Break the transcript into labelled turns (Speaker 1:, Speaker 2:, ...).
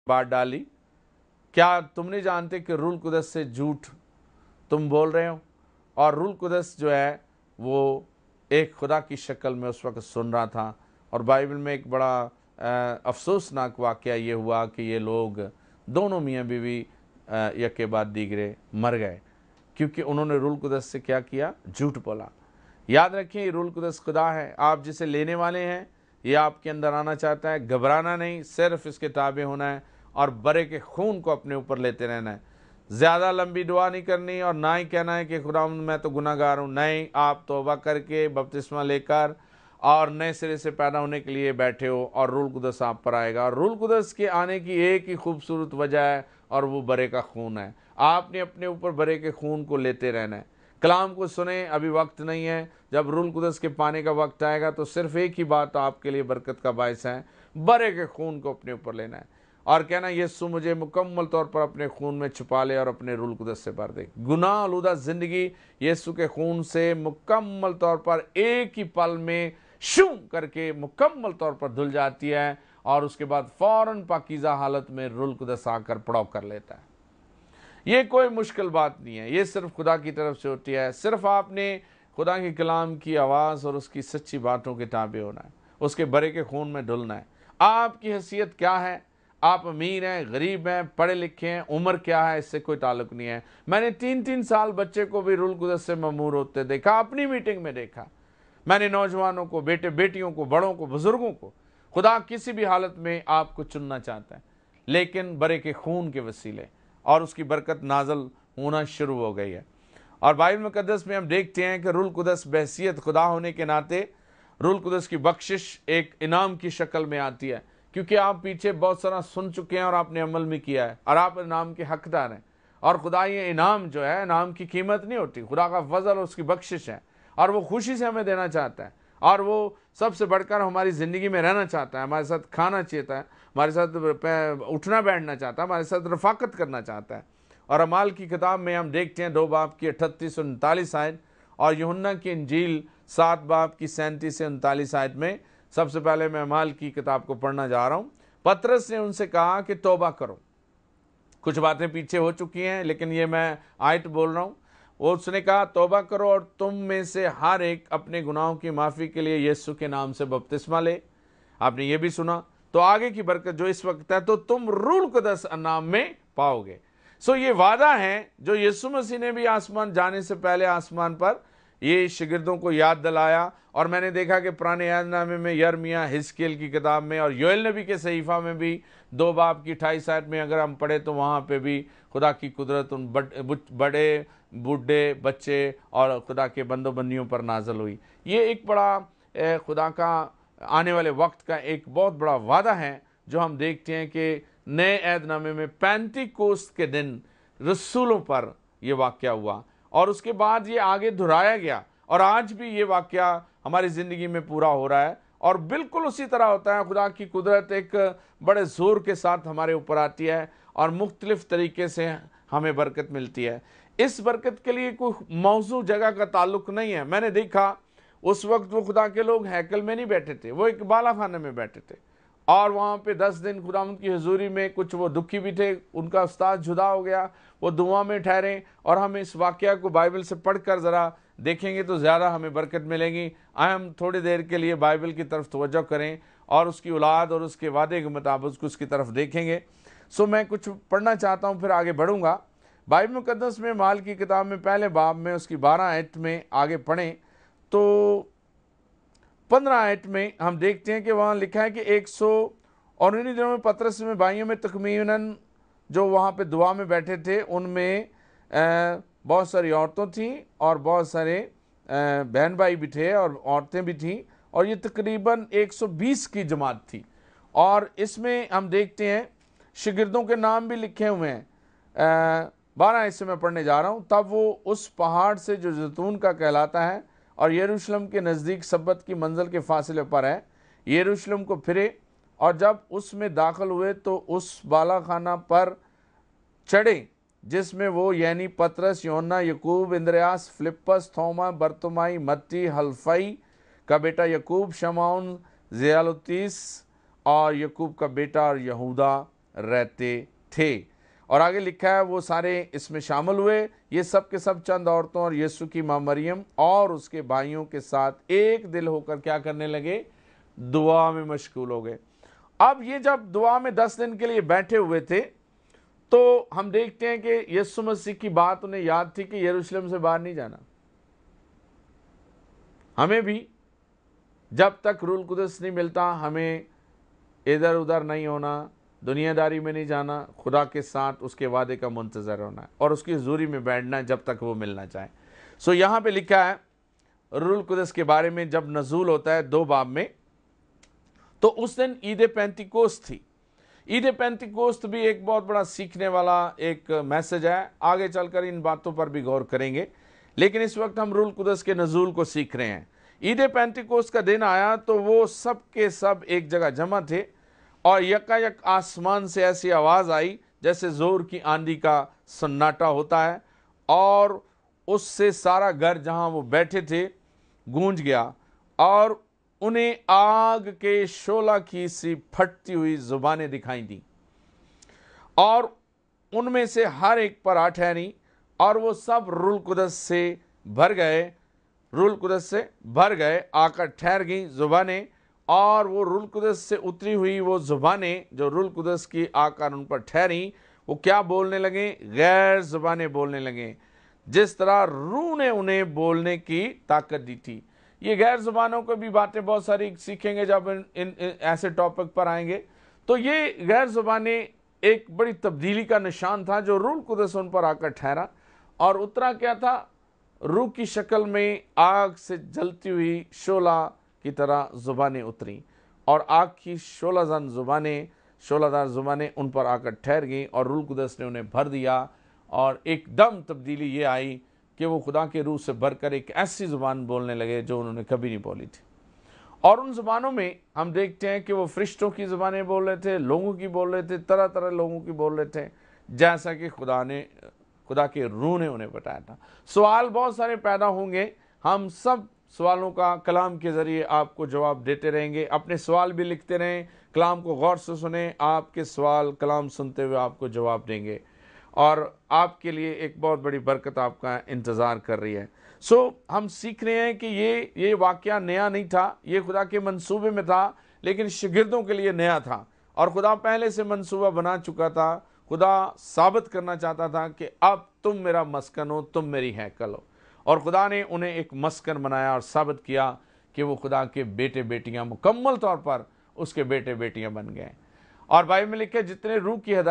Speaker 1: बात डाली, क्या तुम नहीं जानते कि रूल कुदस से झूठ तुम बोल रहे हो? और रूल कुदस जो है वो एक खुदा की शक्ल में उस वक्त सुन रहा था। और बाइबल में एक बड़ा अफसोसनाक वाक़या ये हुआ कि ये लोग दोनों मियाँ बीवी एक के बाद दीगरे मर गए, क्योंकि उन्होंने रूल कुदस से क्या किया? झूठ बोला। याद रखें, ये रूल कुदस खुदा है, आप जिसे लेने वाले हैं ये आपके अंदर आना चाहता है। घबराना नहीं, सिर्फ इसके ताबे होना है और बरे के खून को अपने ऊपर लेते रहना है। ज़्यादा लंबी दुआ नहीं करनी और ना ही कहना है कि खुदा मैं तो गुनाहगार हूँ। नहीं, आप तौबा करके बपतिस्मा लेकर और नए सिरे से पैदा होने के लिए बैठे हो और रूल कुदस आप पर आएगा। और रूल कुदस के आने की एक ही खूबसूरत वजह है और वो बरे का खून है। आपने अपने ऊपर बरे के खून को लेते रहना है। कलाम को सुने, अभी वक्त नहीं है। जब रूल कुदस के पाने का वक्त आएगा तो सिर्फ एक ही बात आपके लिए बरकत का बायस है, बरे के खून को अपने ऊपर लेना है और कहना यीशु मुझे मुकम्मल तौर पर अपने खून में छुपा ले और अपने रूल कुदस से भर दे। गुनाह आलूदा जिंदगी यीशु के खून से मुकम्मल तौर पर एक ही पल में शू करके मुकम्मल तौर पर धुल जाती है और उसके बाद फौरन पाकीज़ा हालत में रूल कुदस आकर पड़ाव कर लेता है। ये कोई मुश्किल बात नहीं है, ये सिर्फ खुदा की तरफ से होती है। सिर्फ आपने खुदा के कलाम की आवाज़ और उसकी सच्ची बातों के ताबे होना है, उसके बरे के खून में डुलना है। आपकी हैसियत क्या है, आप अमीर हैं, गरीब हैं, पढ़े लिखे हैं, उम्र क्या है, इससे कोई ताल्लुक नहीं है। मैंने 3-3 साल बच्चे को भी रूल कुदस से ममूर होते देखा, अपनी मीटिंग में देखा। मैंने नौजवानों को, बेटे बेटियों को, बड़ों को, बुजुर्गों को। खुदा किसी भी हालत में आपको चुनना चाहता है, लेकिन बरे के खून के वसीले, और उसकी बरकत नाजल होना शुरू हो गई है। और बाइबल मुकद्दस में हम देखते हैं कि रूल कुदस बहसियत खुदा होने के नाते रूल कुदस की बख्शिश एक इनाम की शक्ल में आती है, क्योंकि आप पीछे बहुत सारा सुन चुके हैं और आपने अमल भी किया है और आप इनाम के हकदार हैं। और खुदा ये इनाम जो है, इनाम की कीमत नहीं होती, खुदा का फजल और उसकी बख्शिश है और वो खुशी से हमें देना चाहता है और वो सबसे बढ़कर हमारी ज़िंदगी में रहना चाहता है, हमारे साथ खाना चाहता है, हमारे साथ उठना बैठना चाहता है, हमारे साथ रफाकत करना चाहता है। और अमाल की किताब में हम देखते हैं 2 बाब की 38 और 39 आयत और यूहन्ना की इंजील 7 बाब की 37 से 39 आयत में। सबसे पहले मैं अमाल की किताब को पढ़ना जा रहा हूँ। पतरस ने उनसे कहा कि तौबा करो। कुछ बातें पीछे हो चुकी हैं लेकिन ये मैं आयत बोल रहा हूँ। उसने कहा तौबा करो और तुम में से हर एक अपने गुनाहों की माफ़ी के लिए यीशु के नाम से बपतिस्मा ले। आपने ये भी सुना, तो आगे की बरकत जो इस वक्त है तो तुम रूल कुदस नाम में पाओगे। सो ये वादा है जो यीशु मसीह ने भी आसमान जाने से पहले आसमान पर ये शिगिर्दों को याद दिलाया। और मैंने देखा कि पुराने यादनामे में, यर्मिया, हिजकिय्येल की किताब में और योएल नबी के सहीफा में भी 2 बाब की 28 आयत में अगर हम पढ़े तो वहाँ पे भी खुदा की कुदरत उन बड़े बूढ़े बच्चे और खुदा के बंदोबंदियों पर नाजल हुई। ये एक बड़ा खुदा का आने वाले वक्त का एक बहुत बड़ा वादा है जो हम देखते हैं कि नए ऐदनामे में 35 कोस्त के दिन रसूलों पर यह वाक़या हुआ और उसके बाद ये आगे दोहराया गया और आज भी ये वाक़या हमारी ज़िंदगी में पूरा हो रहा है। और बिल्कुल उसी तरह होता है, खुदा की कुदरत एक बड़े ज़ोर के साथ हमारे ऊपर आती है और मुख्तलिफ़ तरीके से हमें बरकत मिलती है। इस बरकत के लिए कोई मौजू जगह का ताल्लुक नहीं है। मैंने देखा उस वक्त वो खुदा के लोग हैकल में नहीं बैठे थे, वो एक बाला खाने में बैठे थे और वहाँ पे 10 दिन खुदावंद की हुजूरी में कुछ वो दुखी भी थे, उनका उस्ताद जुदा हो गया, वो दुआ में ठहरे। और हम इस वाक़या को बाइबल से पढ़कर ज़रा देखेंगे तो ज़्यादा हमें बरकत मिलेगी। आए हम थोड़ी देर के लिए बाइबल की तरफ तवज्जो करें और उसकी औलाद और उसके वादे के मुताबिक उसकी तरफ देखेंगे। सो मैं कुछ पढ़ना चाहता हूँ, फिर आगे बढ़ूँगा। बाइबल मुकद्दस में माल की किताब में पहले बाब में उसकी 12 आयत में आगे पढ़ें तो 15 आयत में हम देखते हैं कि वहाँ लिखा है कि 100 और उन्हीं दिनों में पतरस में भाइयों में तकमीनन जो वहाँ पे दुआ में बैठे थे उनमें बहुत सारी औरतों थीं और बहुत सारे बहन भाई भी थे और औरतें भी थीं और ये तकरीबन 120 की जमात थी। और इसमें हम देखते हैं शिगिर्दों के नाम भी लिखे हुए हैं। 12 हिस्से में पढ़ने जा रहा हूँ। तब वो उस पहाड़ से जो जैतून का कहलाता है और यरूशलेम के नज़दीक सब्बत की मंजिल के फासले पर है, यरूशलेम को फिरे और जब उसमें दाखिल हुए तो उस बाला खाना पर चढ़े जिसमें वो यानी पतरस, यूहन्ना, यकूब, इंद्रियास, फिलिप्पस, थोमा, बरतुमाई, मत्ती, हल्फई का बेटा यकूब, शमौन, ज़ियालुतीस और यकूब का बेटा और यहूदा रहते थे। और आगे लिखा है वो सारे इसमें शामिल हुए, ये सब के सब चंद औरतों और यीशु की मां मरियम और उसके भाइयों के साथ एक दिल होकर क्या करने लगे, दुआ में मशगूल हो गए। अब ये जब दुआ में 10 दिन के लिए बैठे हुए थे तो हम देखते हैं कि यीशु मसीह की बात उन्हें याद थी कि यरूशलेम से बाहर नहीं जाना। हमें भी जब तक रूल कुदस नहीं मिलता हमें इधर उधर नहीं होना, दुनियादारी में नहीं जाना, खुदा के साथ उसके वादे का मुंतजर होना है और उसकी हजूरी में बैठना है जब तक वो मिलना चाहे। सो यहाँ पे लिखा है रूल कुदस के बारे में, जब नजूल होता है 2 बाब में, तो उस दिन ईद पेंतिकोस्त थी। ईद पेंतिकोस्त भी एक बहुत बड़ा सीखने वाला एक मैसेज है, आगे चलकर इन बातों पर भी गौर करेंगे, लेकिन इस वक्त हम रूल कुदस के नजूल को सीख रहे हैं। ईद पेंतिकोस्त का दिन आया तो वो सब के सब एक जगह जमा थे और यकायक आसमान से ऐसी आवाज़ आई जैसे जोर की आंधी का सन्नाटा होता है और उससे सारा घर जहां वो बैठे थे गूंज गया और उन्हें आग के शोला की सी फटती हुई जुबानें दिखाई दी और उनमें से हर एक पर आ ठहरी और वो सब रूल कुदस से भर गए, आकर ठहर गई जुबानें, और वो रूल कुदस से उतरी हुई वो जुबानें जो रूल कुदस की आकर उन पर ठहरी, वो क्या बोलने लगे, गैर जुबानें बोलने लगे, जिस तरह रूह ने उन्हें बोलने की ताकत दी थी। ये गैर जुबानों को भी बातें बहुत सारी सीखेंगे जब इन ऐसे टॉपिक पर आएंगे। तो ये गैर जुबानें एक बड़ी तब्दीली का निशान था जो रूल कुदस उन पर आकर ठहरा और उतरा क्या था, रूह की शक्ल में आग से जलती हुई शोला की तरह जुबानें उतरी और आग की शोलादार जुबानें उन पर आकर ठहर गई और रूह कुदस ने उन्हें भर दिया और एकदम तब्दीली ये आई कि वो खुदा के रूह से भरकर एक ऐसी जुबान बोलने लगे जो उन्होंने कभी नहीं बोली थी। और उन जुबानों में हम देखते हैं कि वो फरिश्तों की जुबानें बोल रहे थे, लोगों की बोल रहे थे, तरह तरह लोगों की बोल रहे थे, जैसा कि खुदा के रूह ने उन्हें बताया था। सवाल बहुत सारे पैदा होंगे, हम सब सवालों का कलाम के ज़रिए आपको जवाब देते रहेंगे। अपने सवाल भी लिखते रहें, कलाम को गौर से सुने, आपके सवाल कलाम सुनते हुए आपको जवाब देंगे और आपके लिए एक बहुत बड़ी बरकत आपका इंतज़ार कर रही है। हम सीख रहे हैं कि ये वाक़या नया नहीं था, ये खुदा के मंसूबे में था, लेकिन शागिर्दों के लिए नया था और खुदा पहले से मंसूबा बना चुका था। खुदा साबित करना चाहता था कि अब तुम मेरा मस्कन हो, तुम मेरी हैकल हो, और खुदा ने उन्हें एक मस्कन बनाया और साबित किया कि वो खुदा के बेटे बेटियां मुकम्मल तौर पर उसके बेटे बेटियां बन गए। और बाइबल में लिखे जितने रूह की हिदायत